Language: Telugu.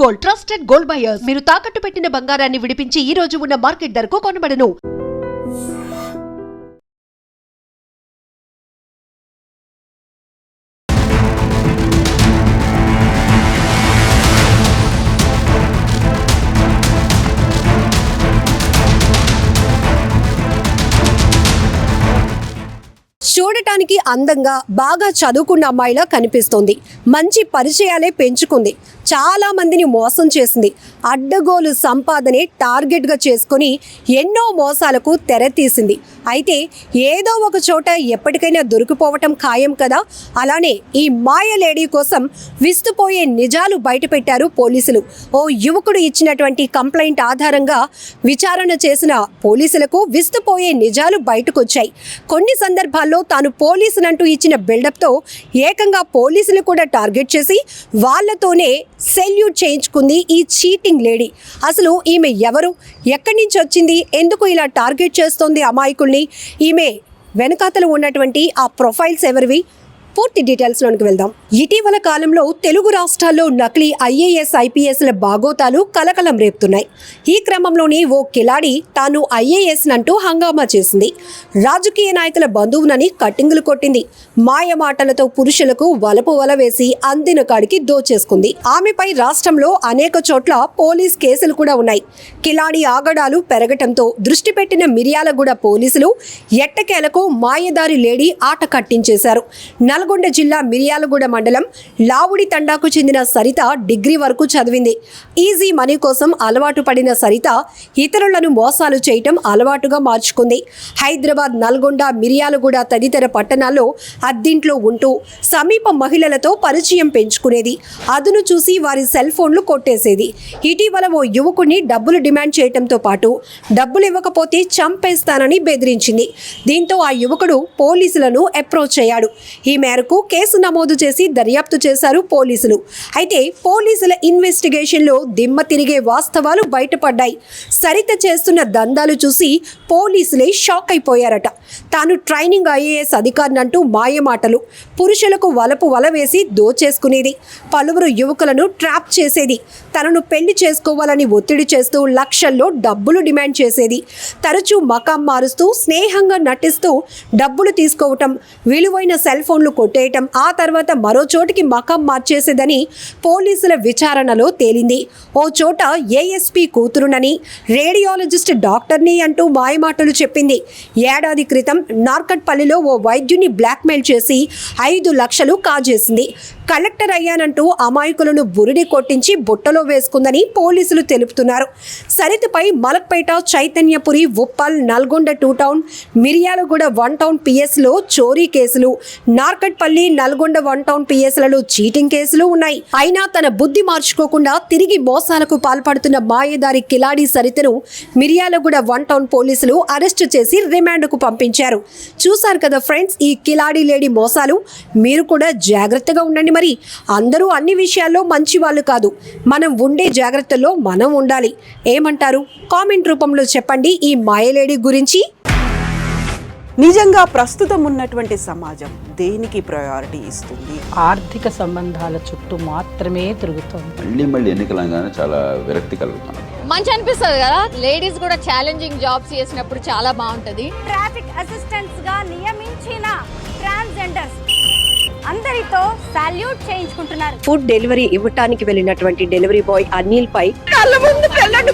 Gold, trusted gold buyers. మీరు తాకట్టు పెట్టిన బంగారాన్ని విడిపించి ఈ రోజు ఉన్న మార్కెట్ ధరకు కొనబడను. చూడటానికి అందంగా బాగా చదువుకున్న అమ్మాయిలా కనిపిస్తుంది. మంచి పరిచయాలే పెంచుకుంది. చాలా మందిని మోసం చేసింది. అడ్డగోలు సంపాదనే టార్గెట్గా చేసుకుని ఎన్నో మోసాలకు తెరతీసింది. అయితే ఏదో ఒక చోట ఎప్పటికైనా దొరికిపోవటం ఖాయం కదా. అలానే ఈ మాయ లేడీ కోసం విస్తుపోయే నిజాలు బయటపెట్టారు పోలీసులు. ఓ యువకుడు ఇచ్చినటువంటి కంప్లైంట్ ఆధారంగా విచారణ చేసిన పోలీసులకు విస్తుపోయే నిజాలు బయటకొచ్చాయి. కొన్ని సందర్భాల్లో తాను పోలీసులంటూ ఇచ్చిన బిల్డప్తో ఏకంగా పోలీసులు కూడా టార్గెట్ చేసి వాళ్లతోనే సెల్యూట్ చేయించుకుంది ఈ చీటింగ్ లేడీ. అసలు ఈమె ఎవరు, ఎక్కడి నుంచి వచ్చింది, ఎందుకు ఇలా టార్గెట్ చేస్తోంది అమాయకుల్ని, ఈమె వెనకాతలు ఉన్నటువంటి ఆ ప్రొఫైల్స్ ఎవరివి, పూర్తి డీటెయిల్స్లోనికి వెళ్దాం. ఇటీవల కాలంలో తెలుగు రాష్ట్రాల్లో నకిలీ IAS IPSల బాగోతాలు కలకలం రేపుతున్నాయి. ఈ క్రమంలోనే ఓ కిలాడి తాను IAS నంటూ హంగామా చేసింది. రాజకీయ నాయకుల బంధువునని కట్టింగులు కొట్టింది. మాయ మాటలతో పురుషులకు వలపు వల వేసి అందిన కాడికి దోచేసుకుంది. ఆమెపై రాష్ట్రంలో అనేక చోట్ల పోలీస్ కేసులు కూడా ఉన్నాయి. కిలాడి ఆగడాలు పెరగటంతో దృష్టి పెట్టిన మిర్యాలగూడ పోలీసులు ఎట్టకేలకు మాయదారి లేడీ ఆట కట్టించేశారు. నల్గొండ జిల్లా మిర్యాలగూడ మండలం లావుడి తండాకు చెందిన సరిత డిగ్రీ వరకు చదివింది. ఈజీ మనీ కోసం అలవాటు పడిన సరిత ఇతరులను మోసాలు చేయటం అలవాటుగా మార్చుకుంది. హైదరాబాద్, నల్గొండ, మిర్యాలగూడ తదితర పట్టణాల్లో అద్దింట్లో ఉంటూ సమీప మహిళలతో పరిచయం పెంచుకునేది. అదును చూసి వారి సెల్ ఫోన్లు కొట్టేసేది. ఇటీవల ఓ యువకుడిని డబ్బులు డిమాండ్ చేయడంతో పాటు డబ్బులు ఇవ్వకపోతే చంపేస్తానని బెదిరించింది. దీంతో ఆ యువకుడు పోలీసులను అప్రోచ్ అయ్యాడు. ఈ మేరకు కేసు నమోదు చేసి దర్యాప్తు చేశారు పోలీసులు. అయితే పోలీసుల ఇన్వెస్టిగేషన్లో దిమ్మ తిరిగే వాస్తవాలు బయటపడ్డాయి. సరిత చేస్తున్న దందాలు చూసి పోలీసులే షాక్ అయిపోయారట. తాను ట్రైనింగ్ IAS అధికారినంటూ మాయమాటలు, పురుషులకు వలపు వల వేసి దోచేసుకునేది. పలువురు యువకులను ట్రాప్ చేసేది. తనను పెళ్లి చేసుకోవాలని ఒత్తిడి చేస్తూ లక్షల్లో డబ్బులు డిమాండ్ చేసేది. తరచూ మకాం మారుస్తూ స్నేహంగా నటిస్తూ డబ్బులు తీసుకోవటం, విలువైన సెల్ ఫోన్లు కొట్టేయటం, ఆ తర్వాత మరో చోటికి మకాం మార్చేసేదని పోలీసుల విచారణలో తేలింది. ఓ చోట ASP కూతురునని, రేడియాలజిస్ట్ డాక్టర్ని అంటూ మాయమాటలు చెప్పింది. ఏడాది క్రితం నార్కట్పల్లిలో ఓ వైద్యుని బ్లాక్మెయిల్ చేసి 5 లక్షలు కాజేసింది. కలెక్టర్ అయ్యానంటూ అమాయకులను బురిడి కొట్టించి బుట్టలో వేసుకుందని పోలీసులు తెలుపుతున్నారు. సరితపై మలక్పేట, చైతన్యపురి, ఉప్పల్, నల్గొండ 2 టౌన్, మిర్యాలగూడ 1 టౌన్ PSలో చోరీ కేసులు, నార్కట్పల్లి, నల్గొండ 1 టౌన్ PSలలో చీటింగ్ కేసులు ఉన్నాయి. అయినా తన బుద్ధి మార్చుకోకుండా తిరిగి మోసాలకు పాల్పడుతున్న మాయదారి కిలాడి సరితను మిర్యాలగూడ 1 టౌన్ పోలీసులు అరెస్టు చేసి రిమాండ్కు పంపించారు. చూశారు కదా ఫ్రెండ్స్, ఈ కిలాడి లేడీ మోసాలు. మీరు కూడా జాగ్రత్తగా ఉండండి. మరి అందరూ అన్ని విషయాల్లో మంచి వాళ్ళు కాదు. మనం ఉండే జాగ్రత్తల్లో మనం ఉండాలి. ఏమంటారు? కామెంట్ రూపంలో చెప్పండి ఈ మాయలేడీ గురించి. నిజంగా ప్రస్తుతం ఉన్నటువంటి సమాజం దేనికి ప్రయారిటీ ఇస్తుంది? ఆర్థిక సంబంధాల చుట్టూ మాత్రమే తిరుగుతుంది. మళ్ళీ ఎన్నికలంగానే చాలా విరక్తి కలుగుతాం. మంచి అనిపిస్తుంది కదా, లేడీస్ కూడా ఛాలెంజింగ్ జాబ్స్ చేసినప్పుడు చాలా బాగుంటది. ట్రాఫిక్ అసిస్టెంట్స్ గా నియమించిన ట్రాన్స్జెండర్స్ అందరితో సాల్యూట్ చేయించుకుంటున్నారు. ఫుడ్ డెలివరీ ఇవ్వటానికి వెళ్ళినటువంటి డెలివరీ బాయ్ అనిల్ పై కళ్ళ ముందు పెళ్ళండి